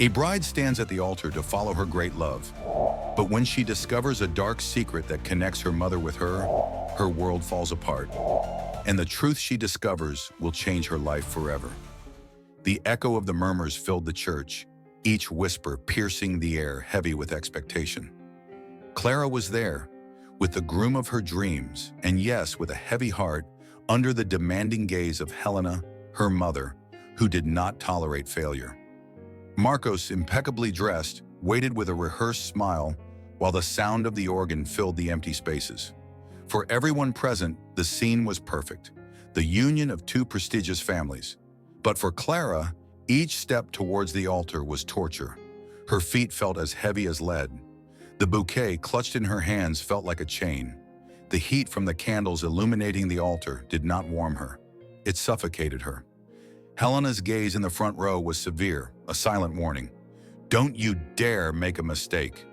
A bride stands at the altar to follow her great love. But when she discovers a dark secret that connects her mother with her world falls apart. And the truth she discovers will change her life forever. The echo of the murmurs filled the church, each whisper piercing the air heavy with expectation. Clara was there, with the groom of her dreams, and yes, with a heavy heart, under the demanding gaze of Helena, her mother, who did not tolerate failure. Marcos, impeccably dressed, waited with a rehearsed smile while the sound of the organ filled the empty spaces. For everyone present, the scene was perfect, the union of two prestigious families. But for Clara, each step towards the altar was torture. Her feet felt as heavy as lead. The bouquet clutched in her hands felt like a chain. The heat from the candles illuminating the altar did not warm her. It suffocated her. Helena's gaze in the front row was severe, a silent warning. Don't you dare make a mistake.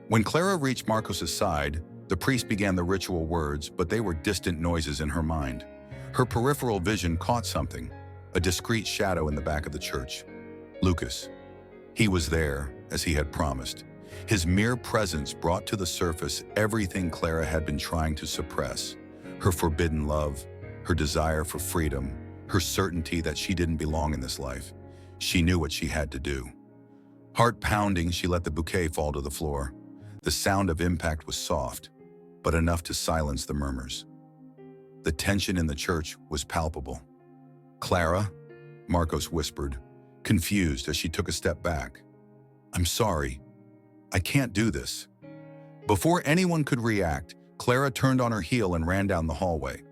When Clara reached Marcos's side, the priest began the ritual words, but they were distant noises in her mind. Her peripheral vision caught something, a discreet shadow in the back of the church. Lucas. He was there, as he had promised. His mere presence brought to the surface everything Clara had been trying to suppress. Her forbidden love, her desire for freedom, her certainty that she didn't belong in this life. She knew what she had to do. Heart pounding, she let the bouquet fall to the floor. The sound of impact was soft, but enough to silence the murmurs. The tension in the church was palpable. Clara, Marcos whispered, confused as she took a step back. I'm sorry. I can't do this. Before anyone could react, Clara turned on her heel and ran down the hallway.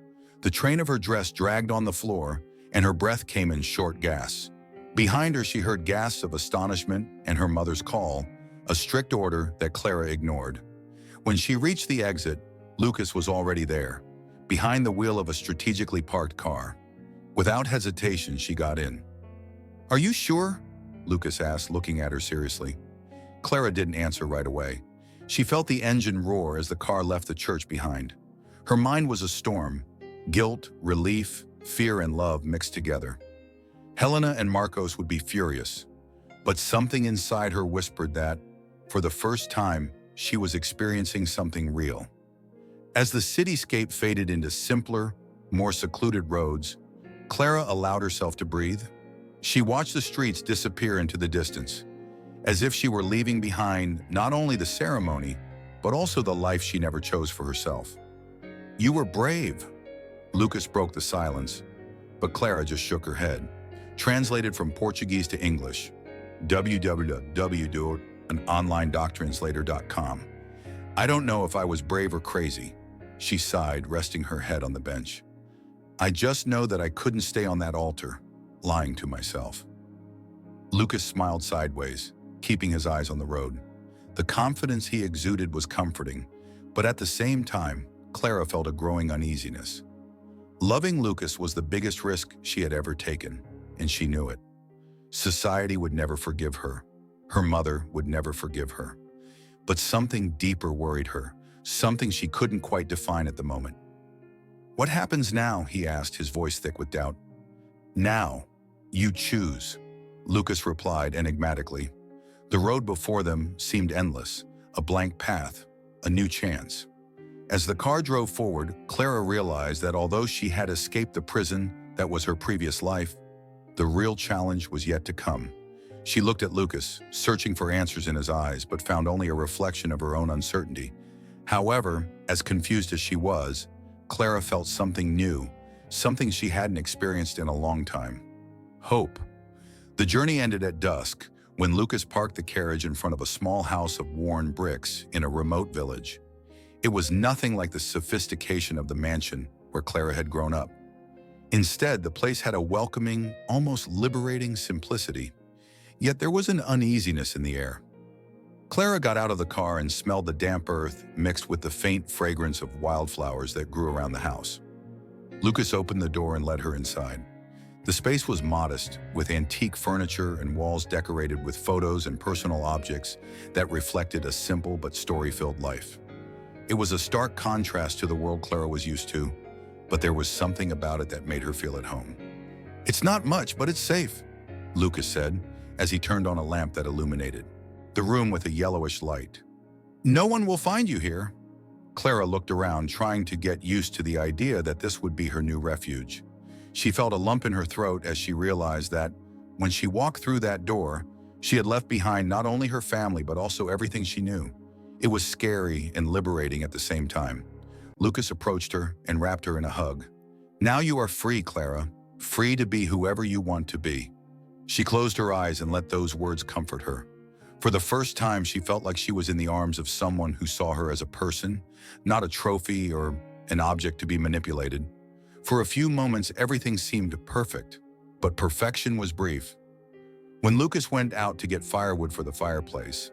The train of her dress dragged on the floor, and her breath came in short gasps. Behind her, she heard gasps of astonishment and her mother's call, a strict order that Clara ignored. When she reached the exit, Lucas was already there, behind the wheel of a strategically parked car. Without hesitation, she got in. Are you sure? Lucas asked, looking at her seriously. Clara didn't answer right away. She felt the engine roar as the car left the church behind. Her mind was a storm. Guilt, relief, fear, and love mixed together. Helena and Marcos would be furious, but something inside her whispered that, for the first time, she was experiencing something real. As the cityscape faded into simpler, more secluded roads, Clara allowed herself to breathe. She watched the streets disappear into the distance, as if she were leaving behind not only the ceremony, but also the life she never chose for herself. You were brave. Lucas broke the silence, but Clara just shook her head. Translated from Portuguese to English, www.onlinedoctranslator.com. I don't know if I was brave or crazy, she sighed, resting her head on the bench. I just know that I couldn't stay on that altar, lying to myself. Lucas smiled sideways, keeping his eyes on the road. The confidence he exuded was comforting, but at the same time, Clara felt a growing uneasiness. Loving Lucas was the biggest risk she had ever taken, and she knew it. Society would never forgive her. Her mother would never forgive her. But something deeper worried her, something she couldn't quite define at the moment. What happens now? He asked, his voice thick with doubt. Now, you choose, Lucas replied enigmatically. The road before them seemed endless, a blank path, a new chance. As the car drove forward, Clara realized that although she had escaped the prison that was her previous life, the real challenge was yet to come. She looked at Lucas, searching for answers in his eyes, but found only a reflection of her own uncertainty. However, as confused as she was, Clara felt something new, something she hadn't experienced in a long time. Hope. The journey ended at dusk, when Lucas parked the carriage in front of a small house of worn bricks in a remote village. It was nothing like the sophistication of the mansion where Clara had grown up. Instead, the place had a welcoming, almost liberating simplicity. Yet there was an uneasiness in the air. Clara got out of the car and smelled the damp earth mixed with the faint fragrance of wildflowers that grew around the house. Lucas opened the door and led her inside. The space was modest, with antique furniture and walls decorated with photos and personal objects that reflected a simple but story-filled life. It was a stark contrast to the world Clara was used to, but there was something about it that made her feel at home. It's not much, but it's safe, Lucas said, as he turned on a lamp that illuminated the room with a yellowish light. "No one will find you here." Clara looked around, trying to get used to the idea that this would be her new refuge. She felt a lump in her throat as she realized that, when she walked through that door, she had left behind not only her family but also everything she knew. It was scary and liberating at the same time. Lucas approached her and wrapped her in a hug. "Now you are free, Clara, free to be whoever you want to be." She closed her eyes and let those words comfort her. For the first time, she felt like she was in the arms of someone who saw her as a person, not a trophy or an object to be manipulated. For a few moments, everything seemed perfect, but perfection was brief. When Lucas went out to get firewood for the fireplace,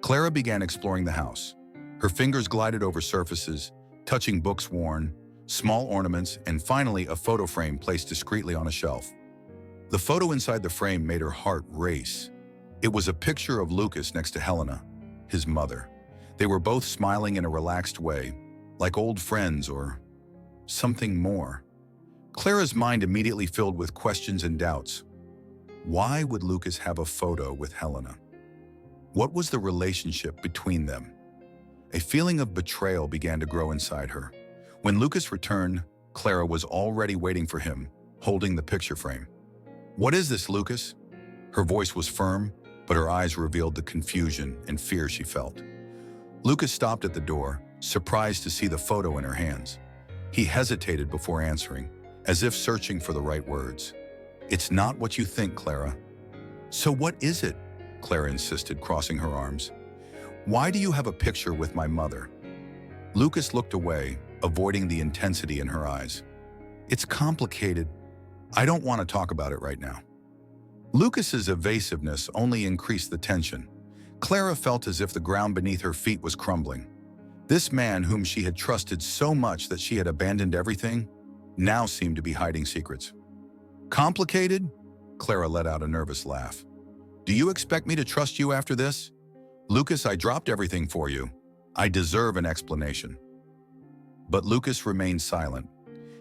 Clara began exploring the house. Her fingers glided over surfaces, touching books worn, small ornaments, and finally a photo frame placed discreetly on a shelf. The photo inside the frame made her heart race. It was a picture of Lucas next to Helena, his mother. They were both smiling in a relaxed way, like old friends or something more. Clara's mind immediately filled with questions and doubts. Why would Lucas have a photo with Helena? What was the relationship between them? A feeling of betrayal began to grow inside her. When Lucas returned, Clara was already waiting for him, holding the picture frame. "What is this, Lucas?" Her voice was firm, but her eyes revealed the confusion and fear she felt. Lucas stopped at the door, surprised to see the photo in her hands. He hesitated before answering, as if searching for the right words. "It's not what you think, Clara." "So what is it?" Clara insisted, crossing her arms. "Why do you have a picture with my mother?" Lucas looked away, avoiding the intensity in her eyes. "It's complicated. I don't want to talk about it right now." Lucas's evasiveness only increased the tension. Clara felt as if the ground beneath her feet was crumbling. This man whom she had trusted so much that she had abandoned everything, now seemed to be hiding secrets. "Complicated?" Clara let out a nervous laugh. "Do you expect me to trust you after this? Lucas, I dropped everything for you. I deserve an explanation." But Lucas remained silent.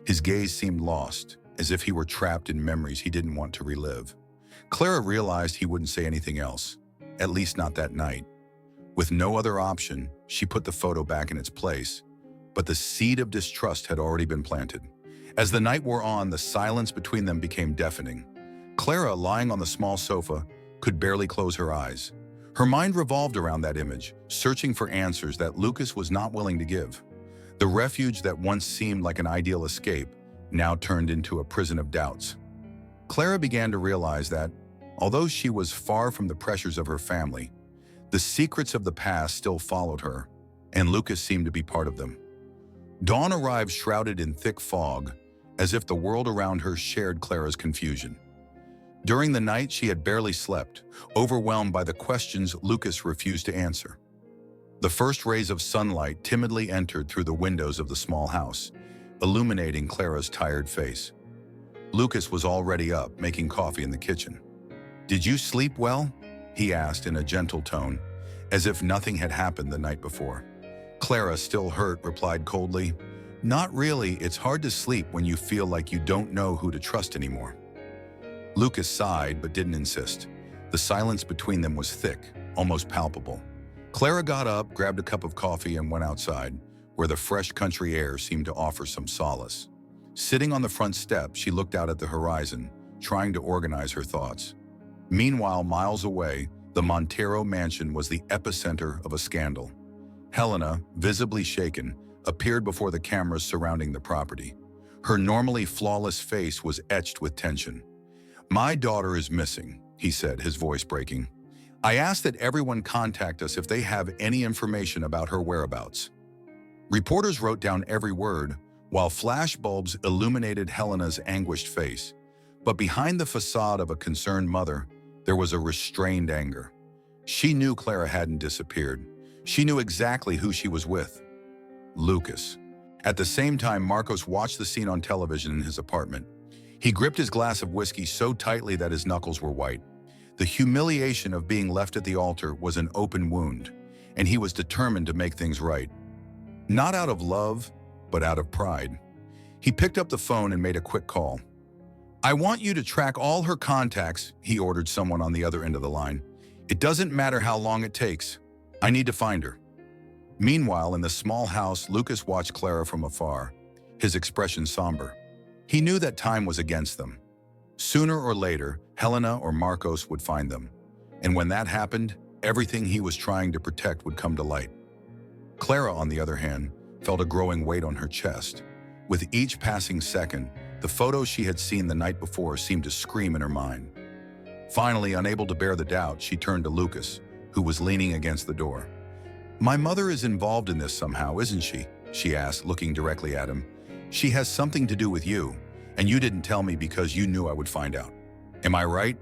His gaze seemed lost, as if he were trapped in memories he didn't want to relive. Clara realized he wouldn't say anything else, at least not that night. With no other option, she put the photo back in its place, but the seed of distrust had already been planted. As the night wore on, the silence between them became deafening. Clara, lying on the small sofa, could barely close her eyes. Her mind revolved around that image, searching for answers that Lucas was not willing to give. The refuge that once seemed like an ideal escape now turned into a prison of doubts. Clara began to realize that, although she was far from the pressures of her family, the secrets of the past still followed her, and Lucas seemed to be part of them. Dawn arrived shrouded in thick fog, as if the world around her shared Clara's confusion. During the night, she had barely slept, overwhelmed by the questions Lucas refused to answer. The first rays of sunlight timidly entered through the windows of the small house, illuminating Clara's tired face. Lucas was already up, making coffee in the kitchen. "Did you sleep well?" he asked in a gentle tone, as if nothing had happened the night before. Clara, still hurt, replied coldly, "Not really. It's hard to sleep when you feel like you don't know who to trust anymore." Lucas sighed but didn't insist. The silence between them was thick, almost palpable. Clara got up, grabbed a cup of coffee, and went outside, where the fresh country air seemed to offer some solace. Sitting on the front step, she looked out at the horizon, trying to organize her thoughts. Meanwhile, miles away, the Montero mansion was the epicenter of a scandal. Helena, visibly shaken, appeared before the cameras surrounding the property. Her normally flawless face was etched with tension. "My daughter is missing," he said, his voice breaking. "I ask that everyone contact us if they have any information about her whereabouts." Reporters wrote down every word, while flashbulbs illuminated Helena's anguished face. But behind the facade of a concerned mother, there was a restrained anger. She knew Clara hadn't disappeared. She knew exactly who she was with: Lucas. At the same time, Marcos watched the scene on television in his apartment. He gripped his glass of whiskey so tightly that his knuckles were white. The humiliation of being left at the altar was an open wound, and he was determined to make things right. Not out of love, but out of pride. He picked up the phone and made a quick call. I want you to track all her contacts, he ordered someone on the other end of the line. It doesn't matter how long it takes. I need to find her. Meanwhile, in the small house, Lucas watched Clara from afar, his expression somber. He knew that time was against them. Sooner or later, Helena or Marcos would find them. And when that happened, everything he was trying to protect would come to light. Clara, on the other hand, felt a growing weight on her chest. With each passing second, the photos she had seen the night before seemed to scream in her mind. Finally, unable to bear the doubt, she turned to Lucas, who was leaning against the door. My mother is involved in this somehow, isn't she? She asked, looking directly at him. She has something to do with you, and you didn't tell me because you knew I would find out. Am I right?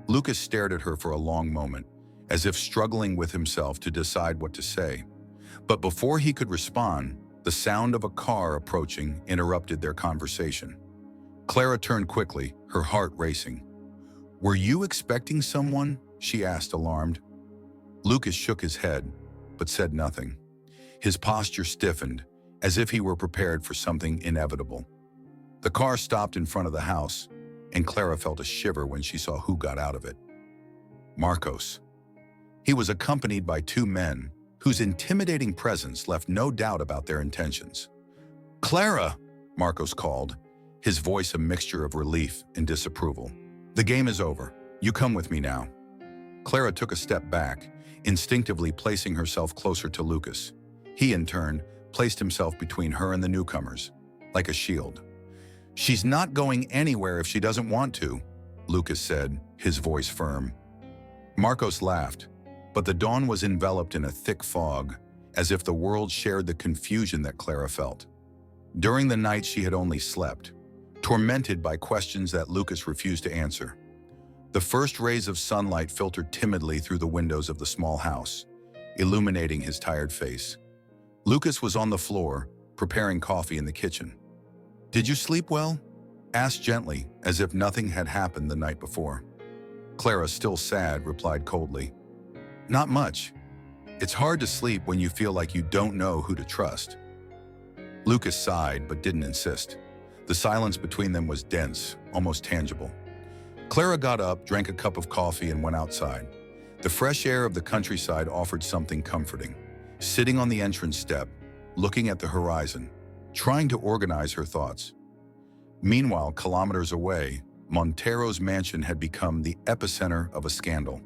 Lucas stared at her for a long moment, as if struggling with himself to decide what to say. But before he could respond, the sound of a car approaching interrupted their conversation. Clara turned quickly, her heart racing. Were you expecting someone? She asked, alarmed. Lucas shook his head, but said nothing. His posture stiffened, as if he were prepared for something inevitable. The car stopped in front of the house, and Clara felt a shiver when she saw who got out of it. Marcos. He was accompanied by two men, whose intimidating presence left no doubt about their intentions. Clara, Marcos called, his voice a mixture of relief and disapproval. The game is over. You come with me now. Clara took a step back, instinctively placing herself closer to Lucas. He, in turn, placed himself between her and the newcomers, like a shield. She's not going anywhere if she doesn't want to, Lucas said, his voice firm. Marcos laughed, but the dawn was enveloped in a thick fog, as if the world shared the confusion that Clara felt. During the night she had only slept, tormented by questions that Lucas refused to answer. The first rays of sunlight filtered timidly through the windows of the small house, illuminating his tired face. Lucas was on the floor, preparing coffee in the kitchen. Did you sleep well? Asked gently, as if nothing had happened the night before. Clara, still sad, replied coldly. Not much. It's hard to sleep when you feel like you don't know who to trust. Lucas sighed, but didn't insist. The silence between them was dense, almost tangible. Clara got up, drank a cup of coffee, and went outside. The fresh air of the countryside offered something comforting. Sitting on the entrance step, looking at the horizon, trying to organize her thoughts. Meanwhile, kilometers away, Montero's mansion had become the epicenter of a scandal.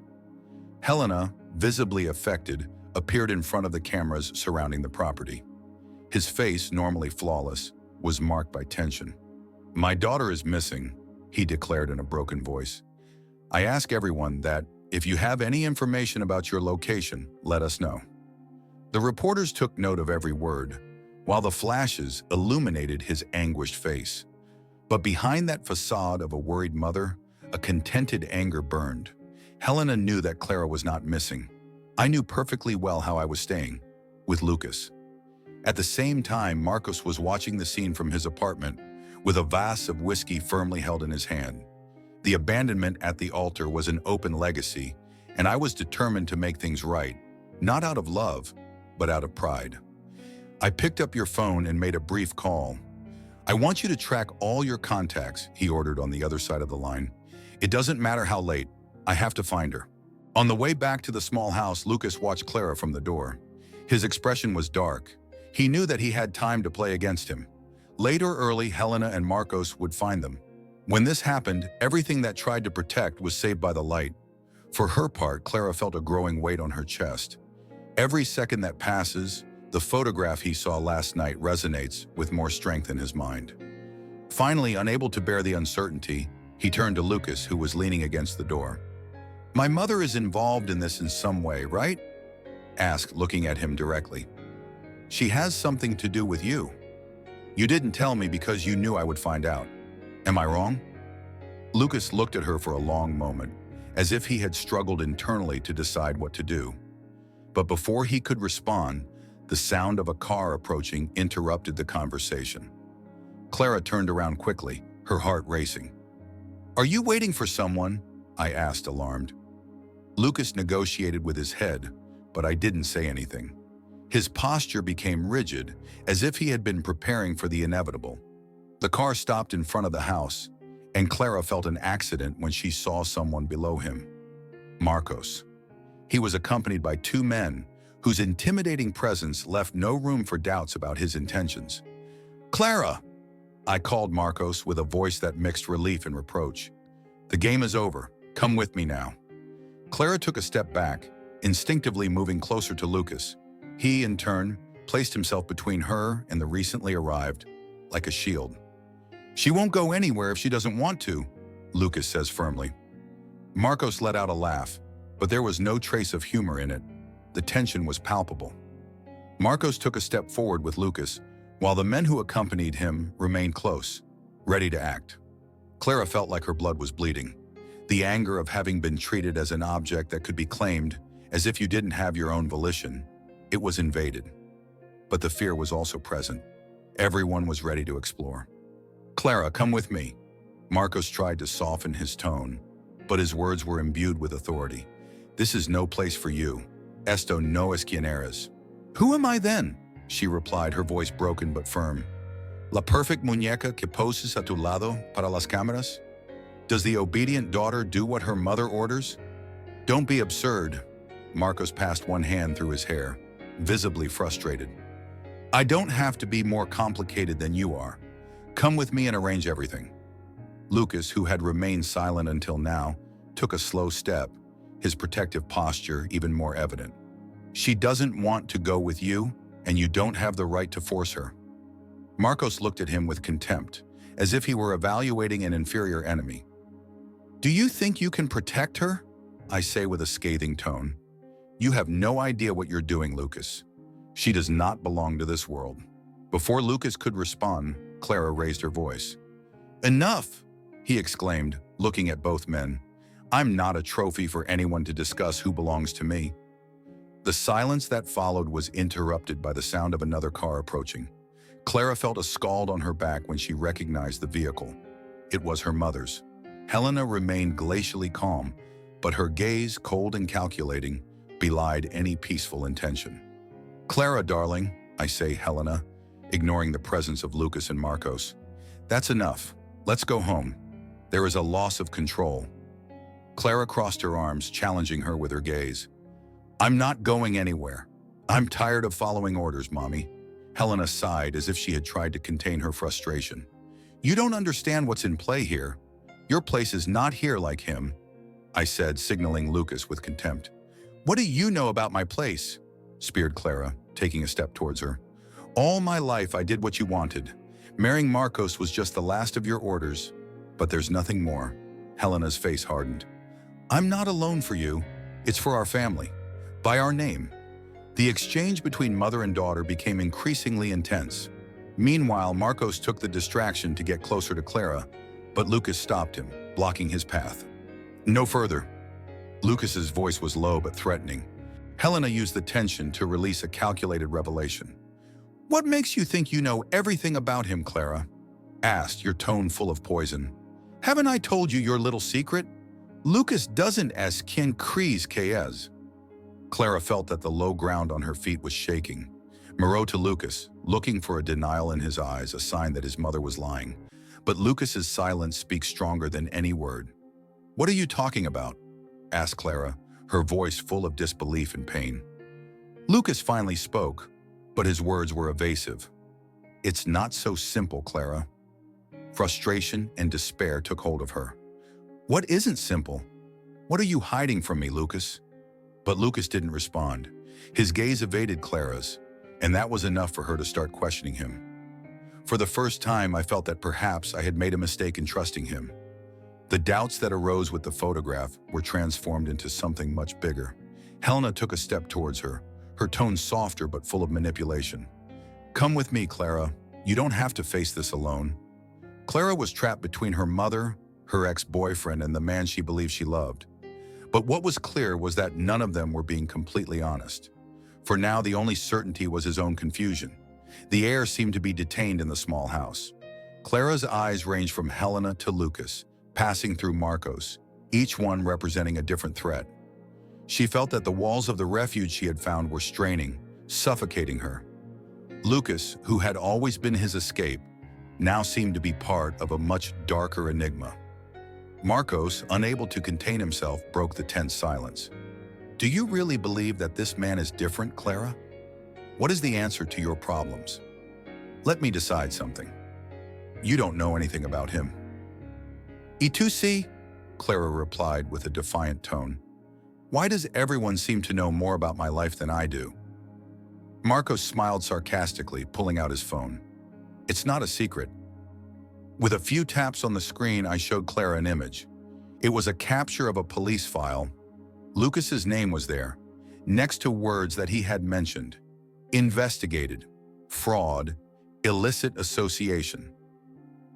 Helena, visibly affected, appeared in front of the cameras surrounding the property. His face, normally flawless, was marked by tension. My daughter is missing, he declared in a broken voice. I ask everyone that, if you have any information about your location, let us know. The reporters took note of every word, while the flashes illuminated his anguished face. But behind that facade of a worried mother, a contented anger burned. Helena knew that Clara was not missing. I knew perfectly well how I was staying, with Lucas. At the same time, Marcos was watching the scene from his apartment, with a vase of whiskey firmly held in his hand. The abandonment at the altar was an open legacy, and I was determined to make things right, not out of love, but out of pride. I picked up your phone and made a brief call. I want you to track all your contacts, he ordered on the other side of the line. It doesn't matter how late. I have to find her. On the way back to the small house, Lucas watched Clara from the door. His expression was dark. He knew that he had time to play against him. Late or early, Helena and Marcos would find them. When this happened, everything that tried to protect was saved by the light. For her part, Clara felt a growing weight on her chest. Every second that passes, the photograph he saw last night resonates with more strength in his mind. Finally, unable to bear the uncertainty, he turned to Lucas, who was leaning against the door. My mother is involved in this in some way, right? Asked, looking at him directly. She has something to do with you. You didn't tell me because you knew I would find out. Am I wrong? Lucas looked at her for a long moment, as if he had struggled internally to decide what to do. But before he could respond, the sound of a car approaching interrupted the conversation. Clara turned around quickly, her heart racing. Are you waiting for someone? I asked, alarmed. Lucas negotiated with his head, but I didn't say anything. His posture became rigid, as if he had been preparing for the inevitable. The car stopped in front of the house, and Clara felt an accident when she saw someone below him. Marcos. He was accompanied by two men whose intimidating presence left no room for doubts about his intentions. "Clara!" I called Marcos with a voice that mixed relief and reproach. "The game is over. Come with me now." Clara took a step back, instinctively moving closer to Lucas. He, in turn, placed himself between her and the recently arrived, like a shield. "She won't go anywhere if she doesn't want to," Lucas says firmly. Marcos let out a laugh, but there was no trace of humor in it. The tension was palpable. Marcos took a step forward with Lucas, while the men who accompanied him remained close, ready to act. Clara felt like her blood was bleeding. The anger of having been treated as an object that could be claimed, as if you didn't have your own volition, it was invaded. But the fear was also present. Everyone was ready to explore. "Clara, come with me." Marcos tried to soften his tone, but his words were imbued with authority. "This is no place for you. Esto no es quien eres." "Who am I then?" she replied, her voice broken but firm. "La perfect muñeca que poses a tu lado para las cámaras? Does the obedient daughter do what her mother orders?" "Don't be absurd." Marcos passed one hand through his hair, visibly frustrated. "I don't have to be more complicated than you are. Come with me and arrange everything." Lucas, who had remained silent until now, took a slow step, his protective posture even more evident. "She doesn't want to go with you, and you don't have the right to force her." Marcos looked at him with contempt, as if he were evaluating an inferior enemy. "Do you think you can protect her?" I say with a scathing tone. "You have no idea what you're doing, Lucas. She does not belong to this world." Before Lucas could respond, Clara raised her voice. "Enough!" he exclaimed, looking at both men. "I'm not a trophy for anyone to discuss who belongs to me." The silence that followed was interrupted by the sound of another car approaching. Clara felt a scald on her back when she recognized the vehicle. It was her mother's. Helena remained glacially calm, but her gaze, cold and calculating, belied any peaceful intention. "Clara, darling," I say, Helena, ignoring the presence of Lucas and Marcos. "That's enough. Let's go home. There is a loss of control." Clara crossed her arms, challenging her with her gaze. "I'm not going anywhere. I'm tired of following orders, Mommy." Helena sighed as if she had tried to contain her frustration. "You don't understand what's in play here. Your place is not here like him," I said, signaling Lucas with contempt. "What do you know about my place?" speared Clara, taking a step towards her. "All my life I did what you wanted. Marrying Marcos was just the last of your orders. But there's nothing more." Helena's face hardened. "I'm not alone for you. It's for our family. By our name." The exchange between mother and daughter became increasingly intense. Meanwhile, Marcos took the distraction to get closer to Clara, but Lucas stopped him, blocking his path. "No further." Lucas's voice was low but threatening. Helena used the tension to release a calculated revelation. "What makes you think you know everything about him, Clara?" asked, your tone full of poison. "Haven't I told you your little secret? Lucas doesn't es quien crees que es." Clara felt that the low ground on her feet was shaking. Miró to Lucas, looking for a denial in his eyes, a sign that his mother was lying. But Lucas's silence speaks stronger than any word. "What are you talking about?" asked Clara, her voice full of disbelief and pain. Lucas finally spoke, but his words were evasive. "It's not so simple, Clara." Frustration and despair took hold of her. "What isn't simple? What are you hiding from me, Lucas?" But Lucas didn't respond. His gaze evaded Clara's, and that was enough for her to start questioning him. For the first time, I felt that perhaps I had made a mistake in trusting him. The doubts that arose with the photograph were transformed into something much bigger. Helena took a step towards her, her tone softer but full of manipulation. "Come with me, Clara. You don't have to face this alone." Clara was trapped between her mother, her ex-boyfriend, and the man she believed she loved. But what was clear was that none of them were being completely honest. For now, the only certainty was his own confusion. The air seemed to be detained in the small house. Clara's eyes ranged from Helena to Lucas, passing through Marcos, each one representing a different threat. She felt that the walls of the refuge she had found were straining, suffocating her. Lucas, who had always been his escape, now seemed to be part of a much darker enigma. Marcos, unable to contain himself, broke the tense silence. Do you really believe that this man is different, Clara? What is the answer to your problems? Let me decide something. You don't know anything about him. "Y tú sí," Clara replied with a defiant tone. "Why does everyone seem to know more about my life than I do?" Marcos smiled sarcastically, pulling out his phone. "It's not a secret." With a few taps on the screen, I showed Clara an image. It was a capture of a police file. Lucas's name was there, next to words that he had mentioned: investigated, fraud, illicit association.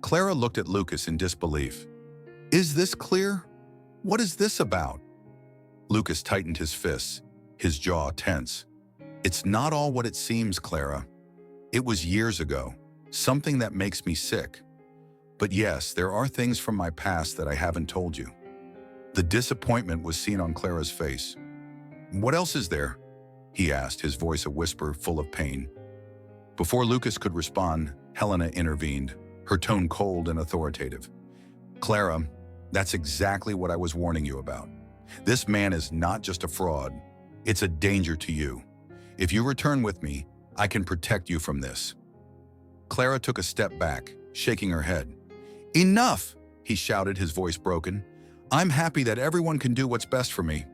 Clara looked at Lucas in disbelief. "Is this clear? What is this about?" Lucas tightened his fists, his jaw tense. "It's not all what it seems, Clara. It was years ago, something that makes me sick. But yes, there are things from my past that I haven't told you." The disappointment was seen on Clara's face. "What else is there?" he asked, his voice a whisper full of pain. Before Lucas could respond, Helena intervened, her tone cold and authoritative. "Clara, that's exactly what I was warning you about. This man is not just a fraud. It's a danger to you. If you return with me, I can protect you from this." Clara took a step back, shaking her head. "Enough!" he shouted, his voice broken. "I'm happy that everyone can do what's best for me.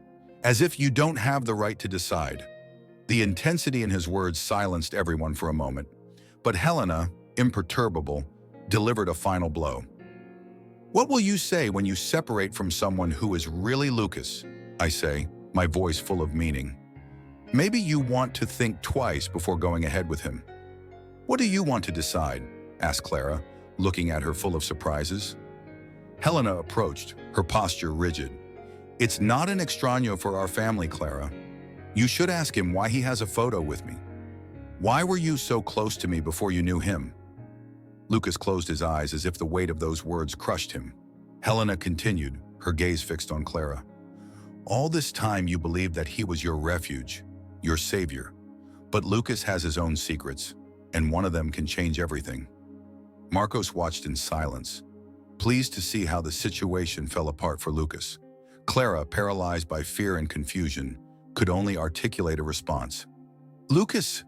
As if you don't have the right to decide." The intensity in his words silenced everyone for a moment, but Helena, imperturbable, delivered a final blow. "What will you say when you separate from someone who is really Lucas?" I say, my voice full of meaning. "Maybe you want to think twice before going ahead with him." "What do you want to decide?" asked Clara, looking at her full of surprises. Helena approached, her posture rigid. "It's not an extraño for our family, Clara. You should ask him why he has a photo with me. Why were you so close to me before you knew him?" Lucas closed his eyes as if the weight of those words crushed him. Helena continued, her gaze fixed on Clara. "All this time you believed that he was your refuge, your savior. But Lucas has his own secrets, and one of them can change everything." Marcos watched in silence, pleased to see how the situation fell apart for Lucas. Clara, paralyzed by fear and confusion, could only articulate a response. "Lucas,"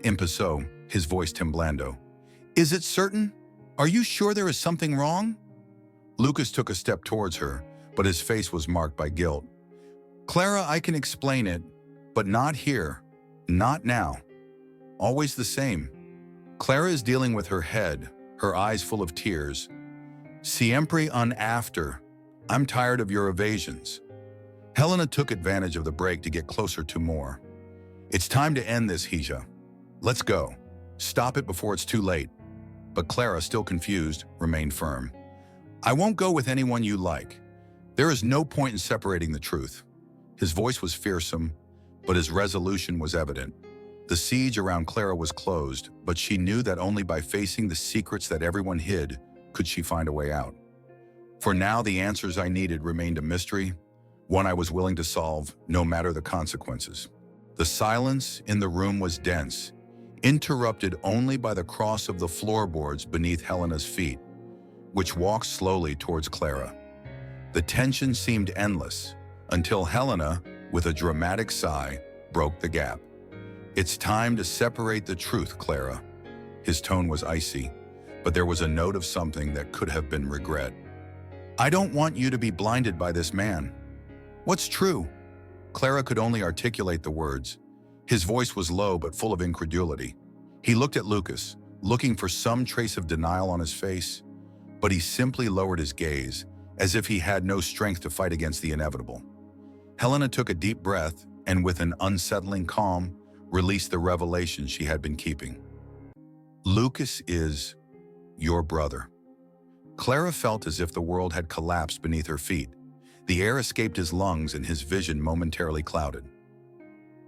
empezó, his voice temblando. "Is it certain? Are you sure there is something wrong?" Lucas took a step towards her, but his face was marked by guilt. "Clara, I can explain it, but not here, not now. Always the same." Clara is dealing with her head, her eyes full of tears. "Siempre un after. I'm tired of your evasions." Helena took advantage of the break to get closer to more. "It's time to end this, Hija. Let's go. Stop it before it's too late." But Clara, still confused, remained firm. "I won't go with anyone you like. There is no point in separating the truth." His voice was fearsome, but his resolution was evident. The siege around Clara was closed, but she knew that only by facing the secrets that everyone hid could she find a way out. For now, the answers I needed remained a mystery, one I was willing to solve, no matter the consequences. The silence in the room was dense, interrupted only by the cross of the floorboards beneath Helena's feet, which walked slowly towards Clara. The tension seemed endless, until Helena, with a dramatic sigh, broke the gap. "It's time to separate the truth, Clara." His tone was icy, but there was a note of something that could have been regret. "I don't want you to be blinded by this man." "What's true?" Clara could only articulate the words. His voice was low but full of incredulity. He looked at Lucas, looking for some trace of denial on his face, but he simply lowered his gaze, as if he had no strength to fight against the inevitable. Helena took a deep breath and, with an unsettling calm, released the revelation she had been keeping. "Lucas is your brother." Clara felt as if the world had collapsed beneath her feet. The air escaped his lungs and his vision momentarily clouded.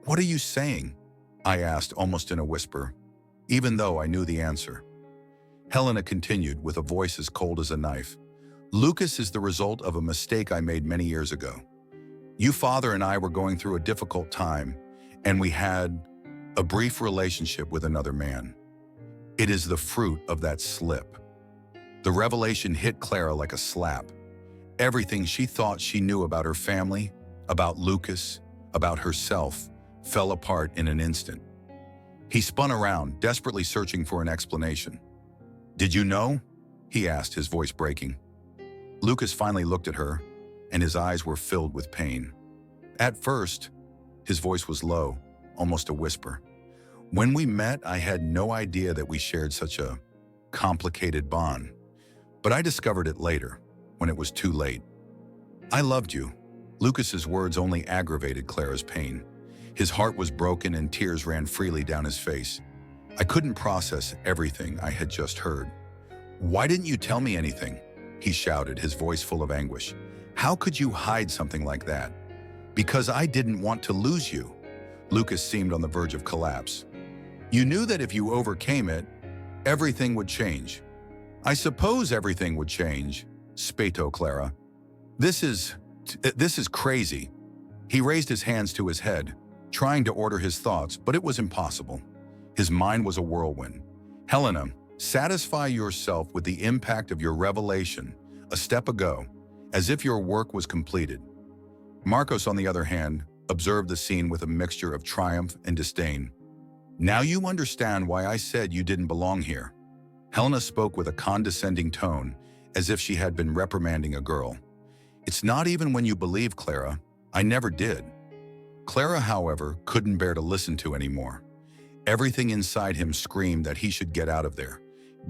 "What are you saying?" I asked, almost in a whisper, even though I knew the answer. Helena continued, with a voice as cold as a knife. "Lucas is the result of a mistake I made many years ago. You, father, and I were going through a difficult time, and we had a brief relationship with another man. It is the fruit of that slip." The revelation hit Clara like a slap. Everything she thought she knew about her family, about Lucas, about herself, fell apart in an instant. He spun around, desperately searching for an explanation. "Did you know?" he asked, his voice breaking. Lucas finally looked at her, and his eyes were filled with pain. At first, his voice was low, almost a whisper. "When we met, I had no idea that we shared such a complicated bond. But I discovered it later, when it was too late. I loved you." Lucas's words only aggravated Clara's pain. His heart was broken and tears ran freely down his face. "I couldn't process everything I had just heard." "Why didn't you tell me anything?" he shouted, his voice full of anguish. "How could you hide something like that?" "Because I didn't want to lose you." Lucas seemed on the verge of collapse. "You knew that if you overcame it, everything would change." "I suppose everything would change," spat Clara. This is crazy." He raised his hands to his head, trying to order his thoughts, but it was impossible. His mind was a whirlwind. "Helena, satisfy yourself with the impact of your revelation a step ago, as if your work was completed." Marcos, on the other hand, observed the scene with a mixture of triumph and disdain. "Now you understand why I said you didn't belong here." Helena spoke with a condescending tone, as if she had been reprimanding a girl. "It's not even when you believe, Clara. I never did." Clara, however, couldn't bear to listen to anymore. Everything inside him screamed that he should get out of there,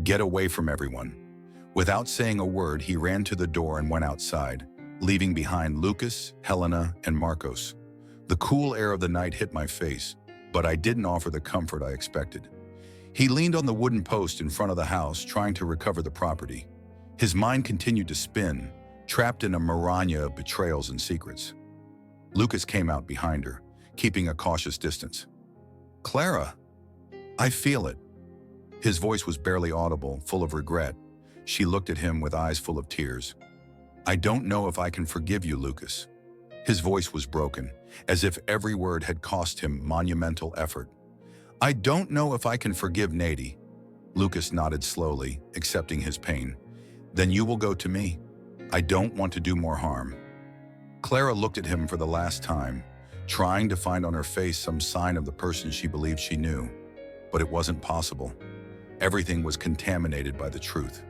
get away from everyone. Without saying a word, he ran to the door and went outside, leaving behind Lucas, Helena, and Marcos. The cool air of the night hit my face, but I didn't offer the comfort I expected. He leaned on the wooden post in front of the house, trying to recover the property. His mind continued to spin, trapped in a maranya of betrayals and secrets. Lucas came out behind her, keeping a cautious distance. "Clara, I feel it." His voice was barely audible, full of regret. She looked at him with eyes full of tears. "I don't know if I can forgive you, Lucas." His voice was broken, as if every word had cost him monumental effort. "I don't know if I can forgive Nady." Lucas nodded slowly, accepting his pain. "Then you will go to me. I don't want to do more harm." Clara looked at him for the last time, trying to find on her face some sign of the person she believed she knew. But it wasn't possible. Everything was contaminated by the truth.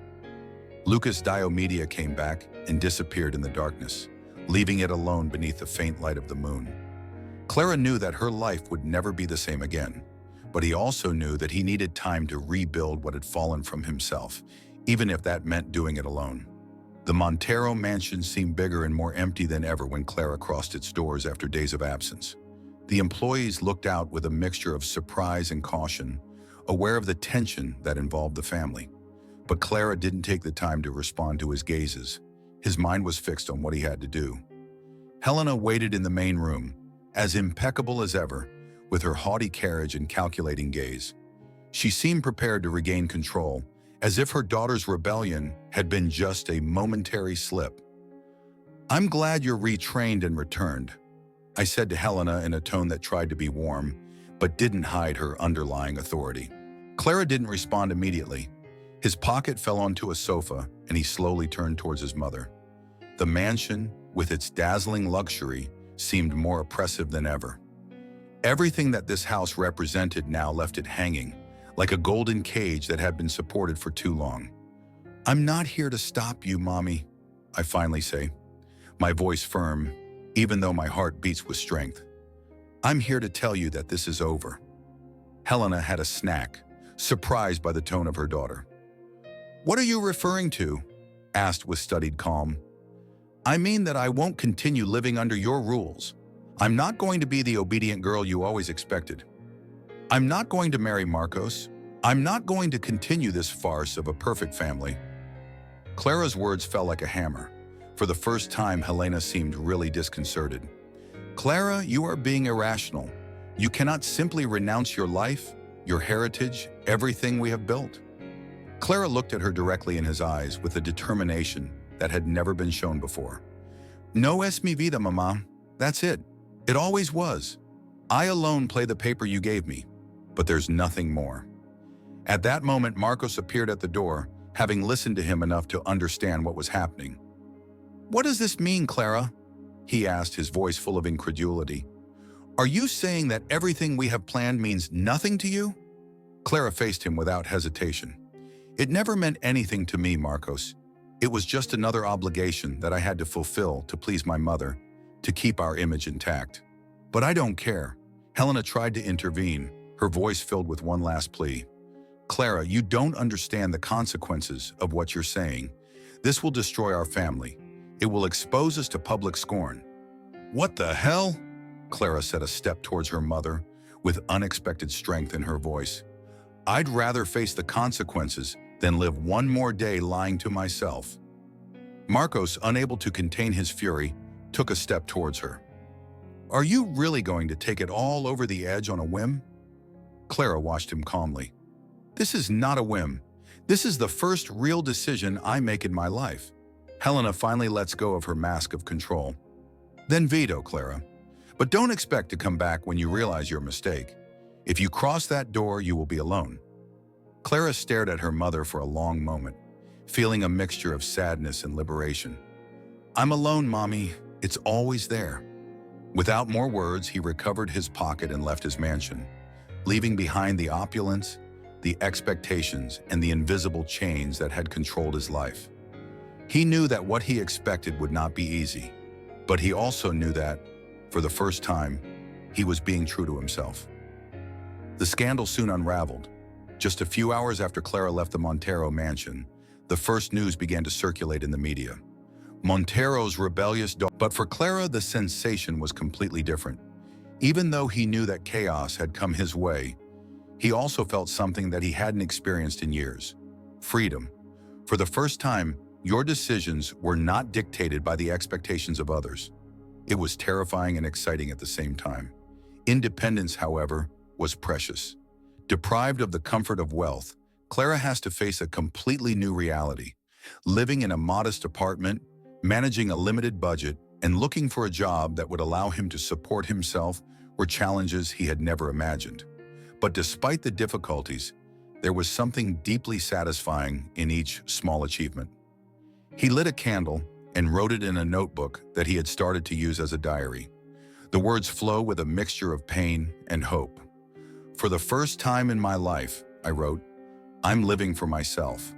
Lucas Diomedia came back and disappeared in the darkness, leaving it alone beneath the faint light of the moon. Clara knew that her life would never be the same again, but he also knew that he needed time to rebuild what had fallen from himself, even if that meant doing it alone. The Montero mansion seemed bigger and more empty than ever when Clara crossed its doors after days of absence. The employees looked out with a mixture of surprise and caution, aware of the tension that involved the family. But Clara didn't take the time to respond to his gazes. His mind was fixed on what he had to do. Helena waited in the main room, as impeccable as ever, with her haughty carriage and calculating gaze. She seemed prepared to regain control, as if her daughter's rebellion had been just a momentary slip. "I'm glad you're retrained and returned," I said to Helena in a tone that tried to be warm, but didn't hide her underlying authority. Clara didn't respond immediately. His pocket fell onto a sofa, and he slowly turned towards his mother. The mansion, with its dazzling luxury, seemed more oppressive than ever. Everything that this house represented now left it hanging, like a golden cage that had been supported for too long. "I'm not here to stop you, Mommy," I finally say, my voice firm, even though my heart beats with strength. "I'm here to tell you that this is over." Helena had a snack, surprised by the tone of her daughter. "What are you referring to?" asked with studied calm. "I mean that I won't continue living under your rules. I'm not going to be the obedient girl you always expected. I'm not going to marry Marcos. I'm not going to continue this farce of a perfect family." Clara's words fell like a hammer. For the first time, Helena seemed really disconcerted. "Clara, you are being irrational. You cannot simply renounce your life, your heritage, everything we have built." Clara looked at her directly in his eyes with a determination that had never been shown before. "No es mi vida, Mama. That's it. It always was. I alone play the paper you gave me, but there's nothing more." At that moment, Marcos appeared at the door, having listened to him enough to understand what was happening. "What does this mean, Clara?" he asked, his voice full of incredulity. "Are you saying that everything we have planned means nothing to you?" Clara faced him without hesitation. "It never meant anything to me, Marcos. It was just another obligation that I had to fulfill to please my mother, to keep our image intact. But I don't care." Helena tried to intervene, her voice filled with one last plea. "Clara, you don't understand the consequences of what you're saying. This will destroy our family. It will expose us to public scorn." "What the hell?" Clara said, a step towards her mother, with unexpected strength in her voice. "I'd rather face the consequences than live one more day lying to myself." Marcos, unable to contain his fury, took a step towards her. "Are you really going to take it all over the edge on a whim?" Clara watched him calmly. "This is not a whim. This is the first real decision I make in my life." Helena finally lets go of her mask of control. "Then veto, Clara. But don't expect to come back when you realize your mistake. If you cross that door, you will be alone." Clara stared at her mother for a long moment, feeling a mixture of sadness and liberation. "I'm alone, Mommy. It's always there." Without more words, he recovered his pocket and left his mansion, leaving behind the opulence, the expectations, and the invisible chains that had controlled his life. He knew that what he expected would not be easy, but he also knew that, for the first time, he was being true to himself. The scandal soon unraveled. Just a few hours after Clara left the Montero mansion, the first news began to circulate in the media. Montero's rebellious daughter. But for Clara, the sensation was completely different. Even though he knew that chaos had come his way, he also felt something that he hadn't experienced in years: freedom. For the first time, your decisions were not dictated by the expectations of others. It was terrifying and exciting at the same time. Independence, however, was precious. Deprived of the comfort of wealth, Clara has to face a completely new reality. Living in a modest apartment, managing a limited budget, and looking for a job that would allow him to support himself were challenges he had never imagined. But despite the difficulties, there was something deeply satisfying in each small achievement. He lit a candle and wrote it in a notebook that he had started to use as a diary. The words flow with a mixture of pain and hope. "For the first time in my life," I wrote, "I'm living for myself."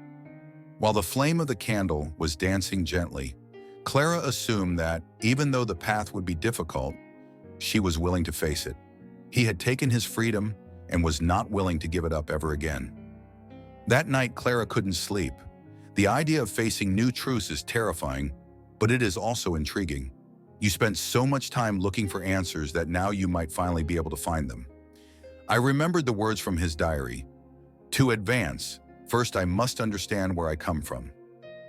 While the flame of the candle was dancing gently, Clara assumed that, even though the path would be difficult, she was willing to face it. He had taken his freedom and was not willing to give it up ever again. That night, Clara couldn't sleep. The idea of facing new truths is terrifying, but it is also intriguing. You spent so much time looking for answers that now you might finally be able to find them. I remembered the words from his diary. "To advance, first I must understand where I come from."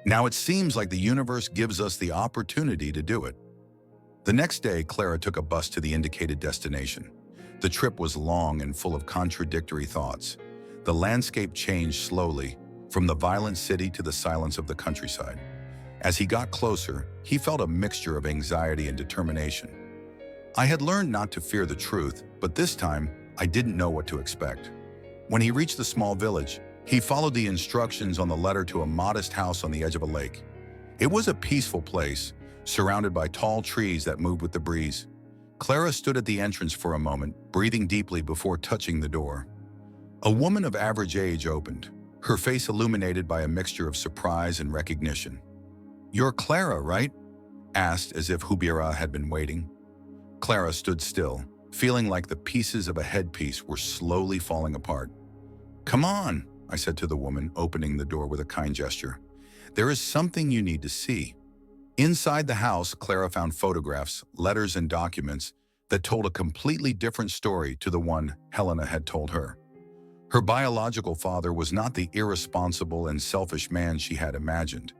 Now it seems like the universe gives us the opportunity to do it. The next day, Clara took a bus to the indicated destination. The trip was long and full of contradictory thoughts. The landscape changed slowly, from the violent city to the silence of the countryside. As he got closer, he felt a mixture of anxiety and determination. I had learned not to fear the truth, but this time, I didn't know what to expect. When he reached the small village, he followed the instructions on the letter to a modest house on the edge of a lake. It was a peaceful place, surrounded by tall trees that moved with the breeze. Clara stood at the entrance for a moment, breathing deeply before touching the door. A woman of average age opened, her face illuminated by a mixture of surprise and recognition. "You're Clara, right?" asked, as if Hubiera had been waiting. Clara stood still, feeling like the pieces of a headpiece were slowly falling apart. "Come on," I said to the woman, opening the door with a kind gesture. "There is something you need to see." Inside the house, Clara found photographs, letters, and documents that told a completely different story to the one Helena had told her. Her biological father was not the irresponsible and selfish man she had imagined,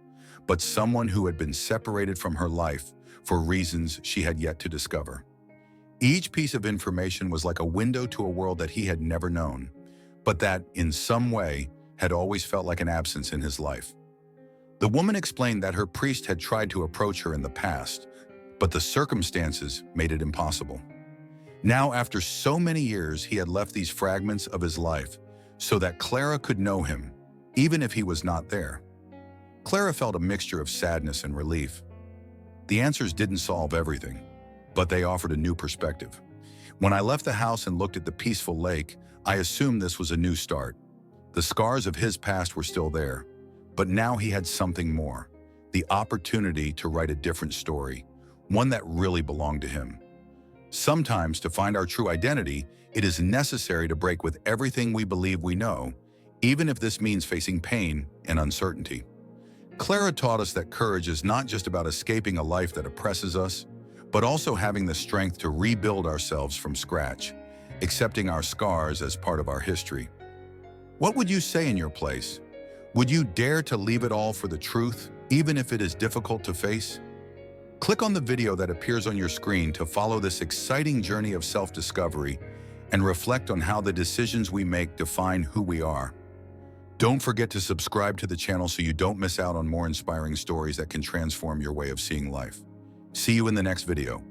but someone who had been separated from her life for reasons she had yet to discover. Each piece of information was like a window to a world that he had never known, but that, in some way, had always felt like an absence in his life. The woman explained that her priest had tried to approach her in the past, but the circumstances made it impossible. Now, after so many years, he had left these fragments of his life so that Clara could know him, even if he was not there. Clara felt a mixture of sadness and relief. The answers didn't solve everything, but they offered a new perspective. When I left the house and looked at the peaceful lake, I assumed this was a new start. The scars of his past were still there, but now he had something more, the opportunity to write a different story, one that really belonged to him. Sometimes, to find our true identity, it is necessary to break with everything we believe we know, even if this means facing pain and uncertainty. Clara taught us that courage is not just about escaping a life that oppresses us, but also having the strength to rebuild ourselves from scratch, accepting our scars as part of our history. What would you say in your place? Would you dare to leave it all for the truth, even if it is difficult to face? Click on the video that appears on your screen to follow this exciting journey of self-discovery and reflect on how the decisions we make define who we are. Don't forget to subscribe to the channel so you don't miss out on more inspiring stories that can transform your way of seeing life. See you in the next video.